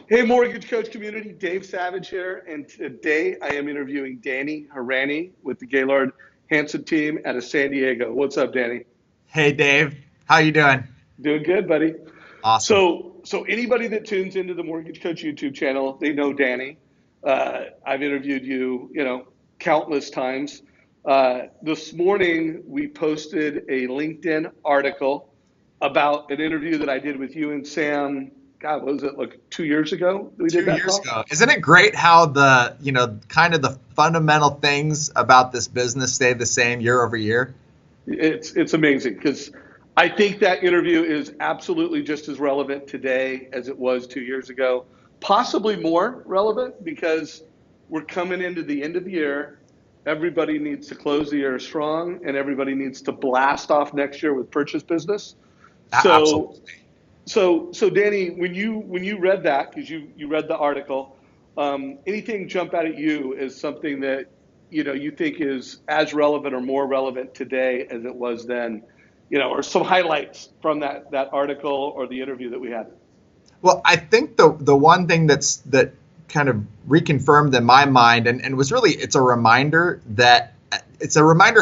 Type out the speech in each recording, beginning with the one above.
Hey, Mortgage Coach community, Dave Savage here, and today I am interviewing Danny Horanyi with the Gaylord Hanson team out of San Diego. What's up, Danny? Hey Dave, how you doing? Doing good, buddy. Awesome. So anybody that tunes into the Mortgage Coach YouTube channel, they know Danny. I've interviewed you, countless times. This morning we posted a LinkedIn article about an interview that I did with you and Sam. God, what was it, like 2 years ago that we did 2 years that call? ago. Isn't it great how kind of the fundamental things about this business stay the same year over year? It's amazing because I think that interview is absolutely just as relevant today as it was 2 years ago, possibly more relevant because we're coming into the end of the year. Everybody needs to close the year strong, and everybody needs to blast off next year with purchase business. So, Absolutely. so Danny, when you read that, because you read the article, anything jump out at you as something that you think is as relevant or more relevant today as it was then, or some highlights from that article or the interview that we had. Well, I think the one thing that kind of reconfirmed in my mind and was really it's a reminder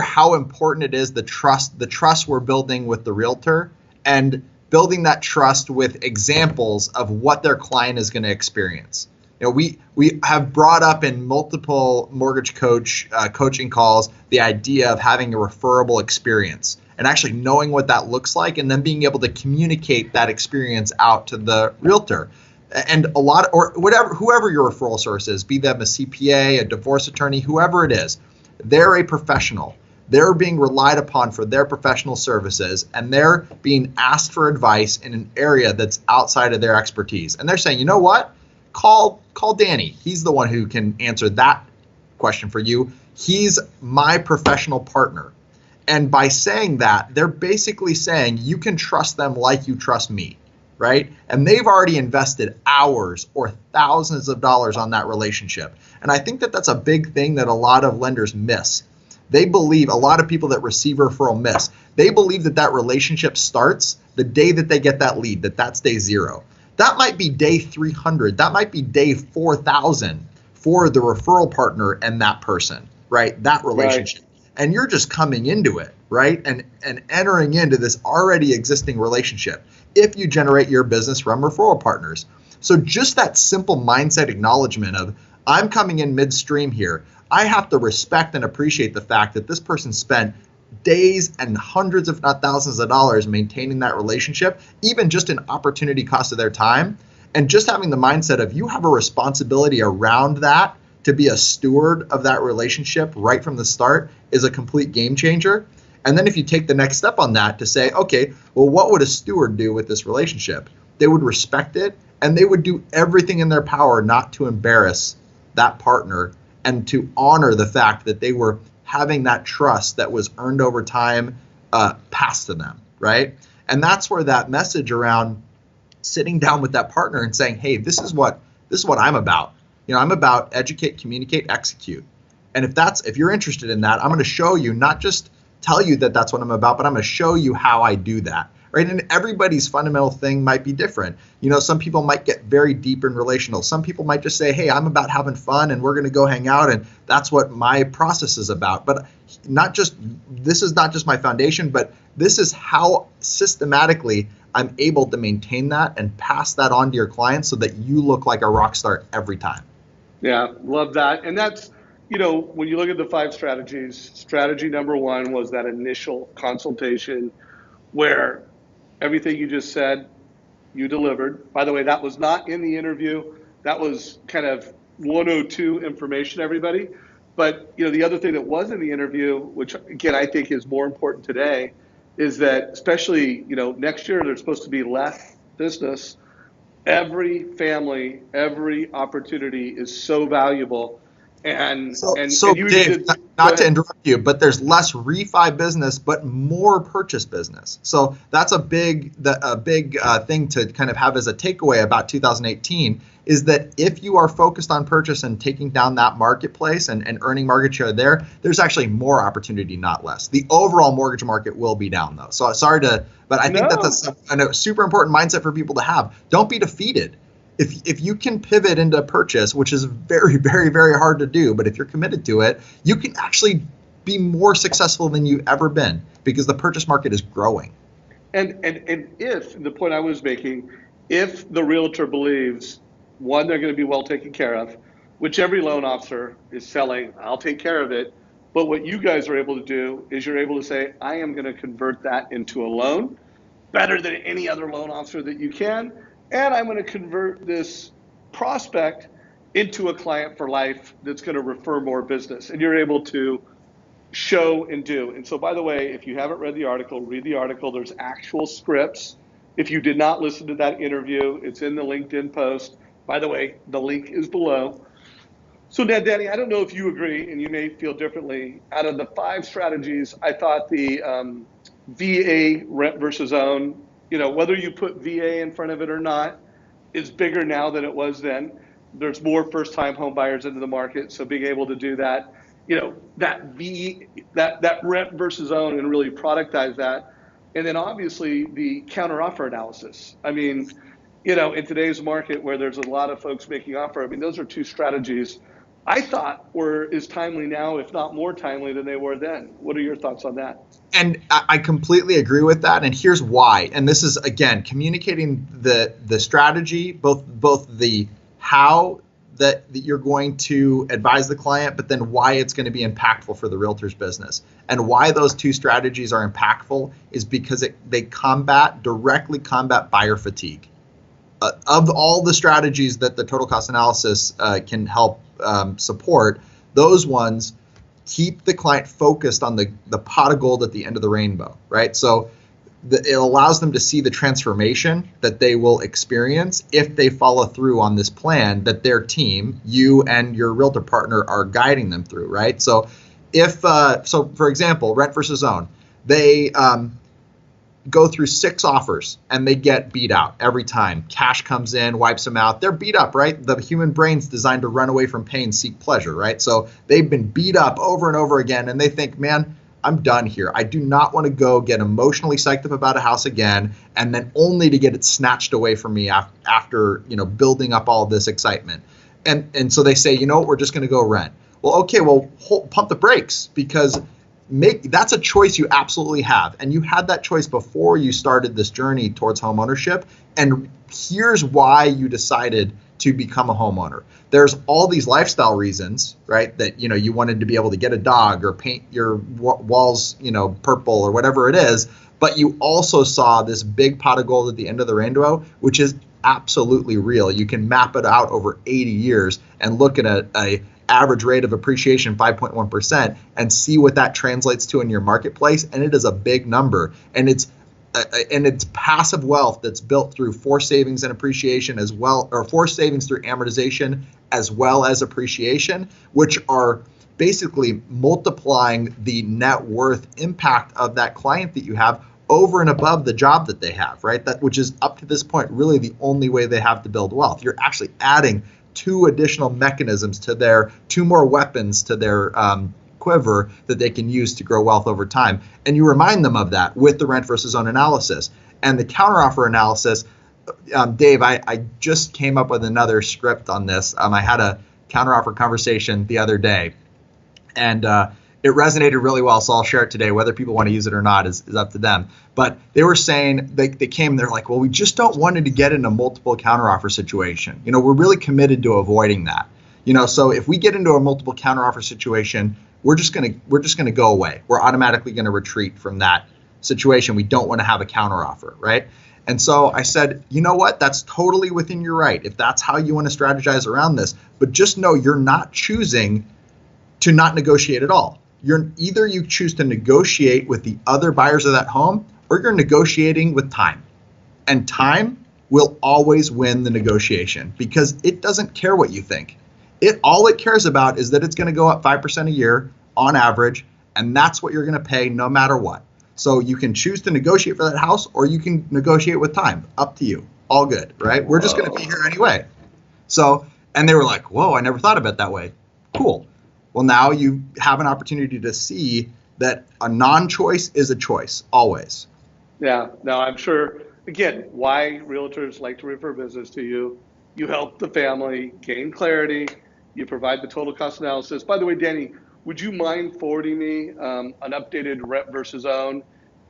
how important it is the trust we're building with the realtor and building that trust with examples of what their client is going to experience. We have brought up in multiple mortgage coaching calls the idea of having a referable experience and actually knowing what that looks like and then being able to communicate that experience out to the realtor. And or whoever your referral source is, be them a CPA, a divorce attorney, whoever it is, they're a professional. They're being relied upon for their professional services, and they're being asked for advice in an area that's outside of their expertise. And they're saying, you know what? Call Danny. He's the one who can answer that question for you. He's my professional partner. And by saying that, they're basically saying you can trust them like you trust me, right? And they've already invested hours or thousands of dollars on that relationship. And I think that that's a big thing that a lot of lenders miss. They believe, a lot of people that receive referral miss, they believe that that relationship starts the day that they get that lead, that's day zero. That might be day 300. That might be day 4,000 for the referral partner and that person, right? That Right. relationship. And you're just coming into it, right? And entering into this already existing relationship if you generate your business from referral partners. So just that simple mindset acknowledgement of I'm coming in midstream here. I have to respect and appreciate the fact that this person spent days and hundreds, if not thousands of dollars maintaining that relationship, even just an opportunity cost of their time. And just having the mindset of you have a responsibility around that to be a steward of that relationship right from the start is a complete game changer. And then if you take the next step on that to say, okay, well, what would a steward do with this relationship? They would respect it and they would do everything in their power not to embarrass that partner and to honor the fact that they were having that trust that was earned over time passed to them, right? And that's where that message around sitting down with that partner and saying, hey, this is what I'm about. I'm about educate, communicate, execute. And if you're interested in that, I'm going to show you, not just tell you that that's what I'm about, but I'm going to show you how I do that. Right. And everybody's fundamental thing might be different. Some people might get very deep and relational. Some people might just say, hey, I'm about having fun and we're going to go hang out. And that's what my process is about. But this is not just my foundation, but this is how systematically I'm able to maintain that and pass that on to your clients so that you look like a rock star every time. Yeah, love that. And that's, when you look at the five strategies, strategy number one was that initial consultation where everything you just said, you delivered. By the way, that was not in the interview. That was kind of 102 information, everybody. But, the other thing that was in the interview, which again, I think is more important today, is that especially, next year there's supposed to be less business. Every family, every opportunity is so valuable. And So, and so and you even Dave, did. Go not to ahead. interrupt you, but there's less refi business, but more purchase business. So that's a big thing to kind of have as a takeaway about 2018 is that if you are focused on purchase and taking down that marketplace and earning market share there, there's actually more opportunity, not less. The overall mortgage market will be down though. So sorry but I think that's No. a super important mindset for people to have. Don't be defeated. If you can pivot into purchase, which is very, very, very hard to do, but if you're committed to it, you can actually be more successful than you've ever been because the purchase market is growing. And if the point I was making, if the realtor believes, one, they're going to be well taken care of, which every loan officer is selling, I'll take care of it. But what you guys are able to do is you're able to say, I am going to convert that into a loan better than any other loan officer that you can. And I'm going to convert this prospect into a client for life that's going to refer more business. And you're able to show and do. And so, by the way, if you haven't read the article, read the article. There's actual scripts. If you did not listen to that interview, it's in the LinkedIn post. By the way, the link is below. So now, Danny, I don't know if you agree, and you may feel differently. Out of the 5 strategies, I thought the VA, rent versus own, whether you put VA in front of it or not, is bigger now than it was then. There's more first-time home buyers into the market, so being able to do that, that rent versus own and really productize that, and then obviously the counteroffer analysis. I mean, in today's market where there's a lot of folks making offer, I mean, those are 2 strategies I thought were as timely now, if not more timely than they were then. What are your thoughts on that? And I completely agree with that. And here's why. And this is, again, communicating the strategy, both the how that you're going to advise the client, but then why it's going to be impactful for the realtor's business. And why those 2 strategies are impactful is because they directly combat buyer fatigue. Of all the strategies that the total cost analysis can help support, those ones keep the client focused on the pot of gold at the end of the rainbow, right? So it allows them to see the transformation that they will experience if they follow through on this plan that their team, you and your realtor partner, are guiding them through, right? So for example, rent versus own, they go through 6 offers and they get beat out every time. Cash comes in, wipes them out. They're beat up, right? The human brain's designed to run away from pain, seek pleasure, right? So they've been beat up over and over again, and they think, man, I'm done here. I do not want to go get emotionally psyched up about a house again, and then only to get it snatched away from me after building up all this excitement. And so they say, we're just going to go rent. Well, okay, pump the brakes, because that's a choice you absolutely have. And you had that choice before you started this journey towards home ownership. And here's why you decided to become a homeowner. There's all these lifestyle reasons, right? That, you wanted to be able to get a dog or paint your walls, purple or whatever it is. But you also saw this big pot of gold at the end of the rainbow, which is absolutely real. You can map it out over 80 years and look at a average rate of appreciation, 5.1%, and see what that translates to in your marketplace. And it is a big number. And it's passive wealth that's built through forced savings and appreciation as well, or forced savings through amortization as well as appreciation, which are basically multiplying the net worth impact of that client that you have over and above the job that they have, right? Which is up to this point really the only way they have to build wealth. You're actually adding 2 additional mechanisms to 2 more weapons to their quiver that they can use to grow wealth over time. And you remind them of that with the rent versus own analysis. And the counteroffer analysis, Dave, I just came up with another script on this. I had a counteroffer conversation the other day, and it resonated really well, so I'll share it today. Whether people want to use it or not is up to them. But they were saying, they came, they're like, well, we just don't want to get in a multiple counteroffer situation. We're really committed to avoiding that. So if we get into a multiple counteroffer situation, we're just gonna go away. We're automatically gonna retreat from that situation. We don't want to have a counteroffer, right? And so I said, you know what? That's totally within your right if that's how you want to strategize around this. But just know you're not choosing to not negotiate at all. Either you choose to negotiate with the other buyers of that home, or you're negotiating with time. And time will always win the negotiation because it doesn't care what you think. All it cares about is that it's going to go up 5% a year on average, and that's what you're going to pay no matter what. So you can choose to negotiate for that house, or you can negotiate with time. Up to you. All good, right? We're just going to be here anyway. So, and they were like, whoa, I never thought of it that way. Cool. Well, now you have an opportunity to see that a non-choice is a choice, always. Yeah, no, I'm sure, again, why realtors like to refer business to you. you help the family gain clarity, you provide the total cost analysis. By the way, Danny, would you mind forwarding me an updated rep versus own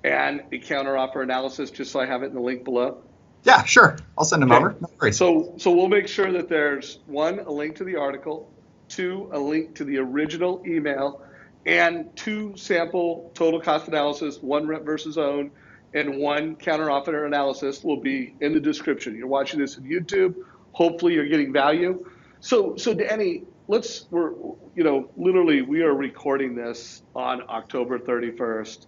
and a counteroffer analysis just so I have it in the link below? Yeah, sure. I'll send them Okay. over. No worries. So we'll make sure that there's one, a link to the article, two, a link to the original email, and two sample total cost analysis, one rep versus own, and one counteroffer analysis will be in the description. You're watching this on YouTube. Hopefully you're getting value. So Danny, we're, literally we are recording this on October 31st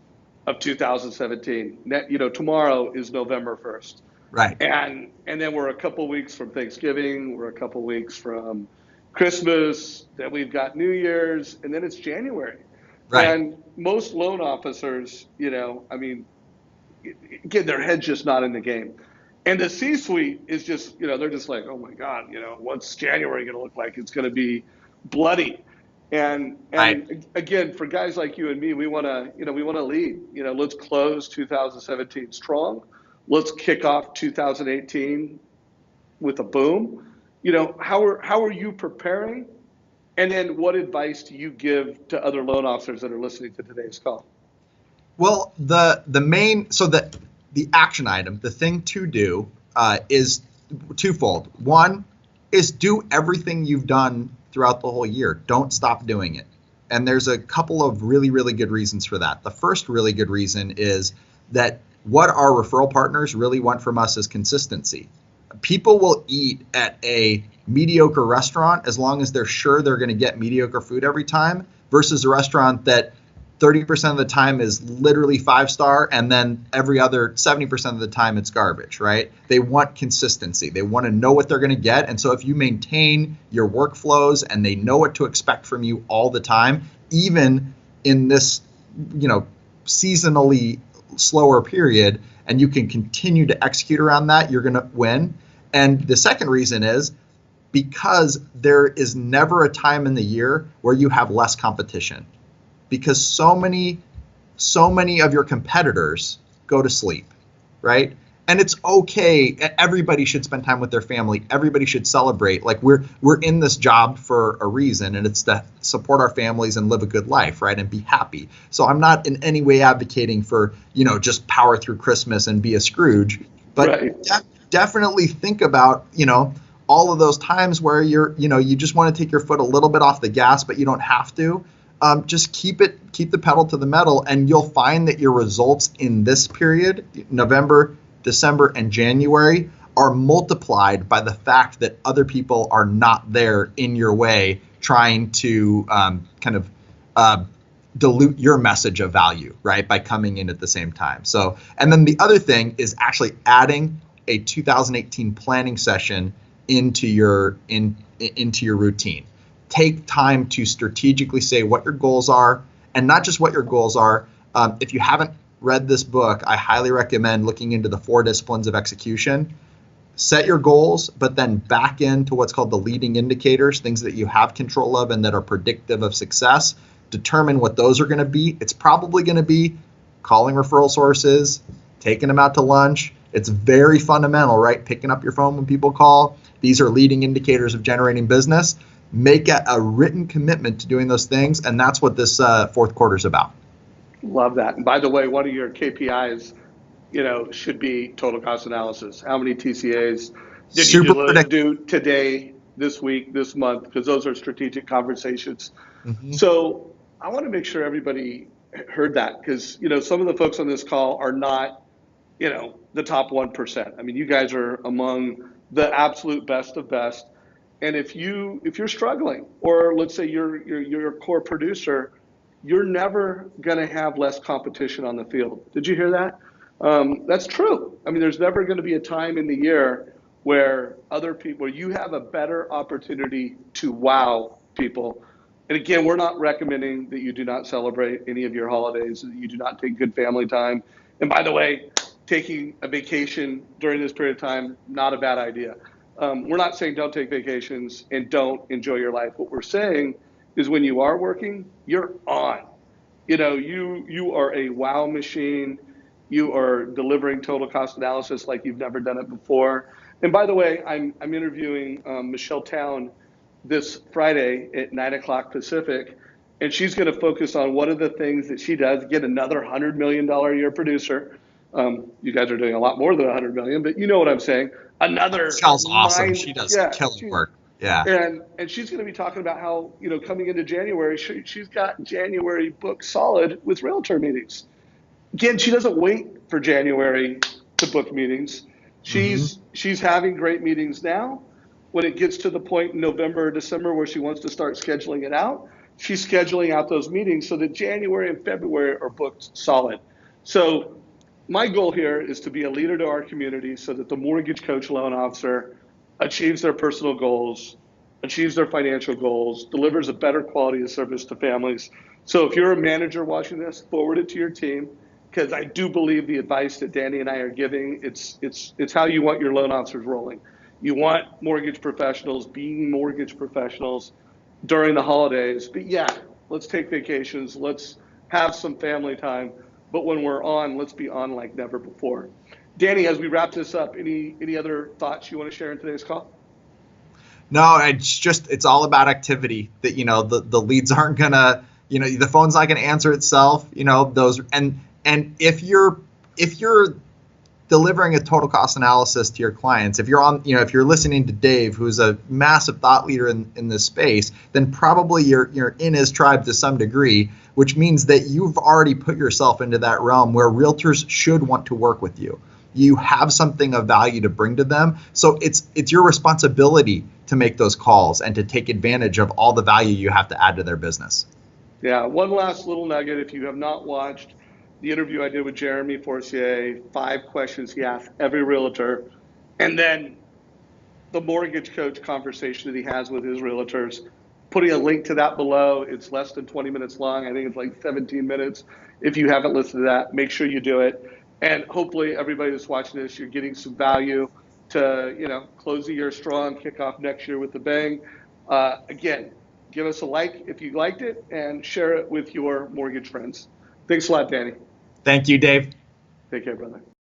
of 2017. Tomorrow is November 1st. Right. And then we're a couple weeks from Thanksgiving, we're a couple weeks from Christmas, then we've got New Year's, and then it's January. Right. And most loan officers, I mean, again, their head's just not in the game. And the C-suite is just, they're just like, oh my God, what's January going to look like? It's going to be bloody. Right. And again, for guys like you and me, we want to lead. Let's close 2017 strong. Let's kick off 2018 with a boom. How are you preparing? And then what advice do you give to other loan officers that are listening to today's call? Well, the main the action item, the thing to do is twofold. One is do everything you've done throughout the whole year. Don't stop doing it. And there's a couple of really, really good reasons for that. The first really good reason is that what our referral partners really want from us is consistency. People will eat at a mediocre restaurant as long as they're sure they're going to get mediocre food every time versus a restaurant that 30% of the time is literally 5-star and then every other 70% of the time it's garbage, right? They want consistency. They want to know what they're going to get. And so if you maintain your workflows and they know what to expect from you all the time, even in this, seasonally slower period, and you can continue to execute around that, you're going to win. And the second reason is because there is never a time in the year where you have less competition. Because so many of your competitors go to sleep, right? And it's okay. Everybody should spend time with their family. Everybody should celebrate. Like we're in this job for a reason, and it's to support our families and live a good life, right? And be happy. So I'm not in any way advocating for, just power through Christmas and be a Scrooge, but right. Definitely think about, all of those times where you just want to take your foot a little bit off the gas, but you don't have to. Just keep the pedal to the metal, and you'll find that your results in this period, November, December, and January, are multiplied by the fact that other people are not there in your way trying to dilute your message of value, right, by coming in at the same time. So, and then the other thing is actually adding a 2018 planning session into your routine. Take time to strategically say what your goals are, and not just what your goals are. If you haven't read this book, I highly recommend looking into the 4 disciplines of execution. Set your goals, but then back into what's called the leading indicators, things that you have control of and that are predictive of success. Determine what those are going to be. It's probably going to be calling referral sources, taking them out to lunch. It's very fundamental, right? Picking up your phone when people call. These are leading indicators of generating business. Make a written commitment to doing those things, and that's what this fourth quarter is about. Love that. And by the way, one of your KPIs, should be total cost analysis. How many TCAs did you do today, this week, this month? Because those are strategic conversations. Mm-hmm. So I want to make sure everybody heard that, because some of the folks on this call are not, the top 1%. I mean, you guys are among the absolute best of best. And if you're struggling, or let's say you're a core producer, you're never going to have less competition on the field. Did you hear that? That's true. I mean, there's never going to be a time in the year where where you have a better opportunity to wow people. And again, we're not recommending that you do not celebrate any of your holidays, that you do not take good family time. And by the way, taking a vacation during this period of time, not a bad idea. We're not saying don't take vacations and don't enjoy your life. What we're saying is when you are working, you're on. You are a wow machine. You are delivering total cost analysis like you've never done it before. And by the way, I'm interviewing Michelle Town this Friday at 9 o'clock Pacific, and she's going to focus on what are the things that she does. Get another $100 million a year producer. You guys are doing a lot more than 100 million, but you know what I'm saying. Another Michelle's awesome. mind, She does yeah. killer work. Yeah. And she's going to be talking about how, coming into January, she's got January booked solid with realtor meetings. Again, she doesn't wait for January to book meetings. Mm-hmm. She's having great meetings now. When it gets to the point in November or December where she wants to start scheduling it out, she's scheduling out those meetings so that January and February are booked solid. So my goal here is to be a leader to our community so that the mortgage coach loan officer achieves their personal goals, achieves their financial goals, delivers a better quality of service to families. So if you're a manager watching this, forward it to your team, because I do believe the advice that Danny and I are giving, it's how you want your loan officers rolling. You want mortgage professionals being mortgage professionals during the holidays. But yeah, let's take vacations. Let's have some family time. But when we're on, let's be on like never before. Danny, as we wrap this up, any other thoughts you want to share in today's call? No, it's all about activity. That the leads aren't gonna, the phone's not gonna answer itself. Those and if you're delivering a total cost analysis to your clients, if you're listening to Dave, who's a massive thought leader in this space, then probably you're in his tribe to some degree, which means that you've already put yourself into that realm where realtors should want to work with you. You have something of value to bring to them. So it's your responsibility to make those calls and to take advantage of all the value you have to add to their business. Yeah, one last little nugget. If you have not watched the interview I did with Jeremy Forcier, 5 questions he asked every realtor, and then the mortgage coach conversation that he has with his realtors, putting a link to that below. It's less than 20 minutes long. I think it's like 17 minutes. If you haven't listened to that, make sure you do it. And hopefully everybody that's watching this, you're getting some value to, close the year strong, kick off next year with a bang. Again, give us a like if you liked it and share it with your mortgage friends. Thanks a lot, Danny. Thank you, Dave. Take care, brother.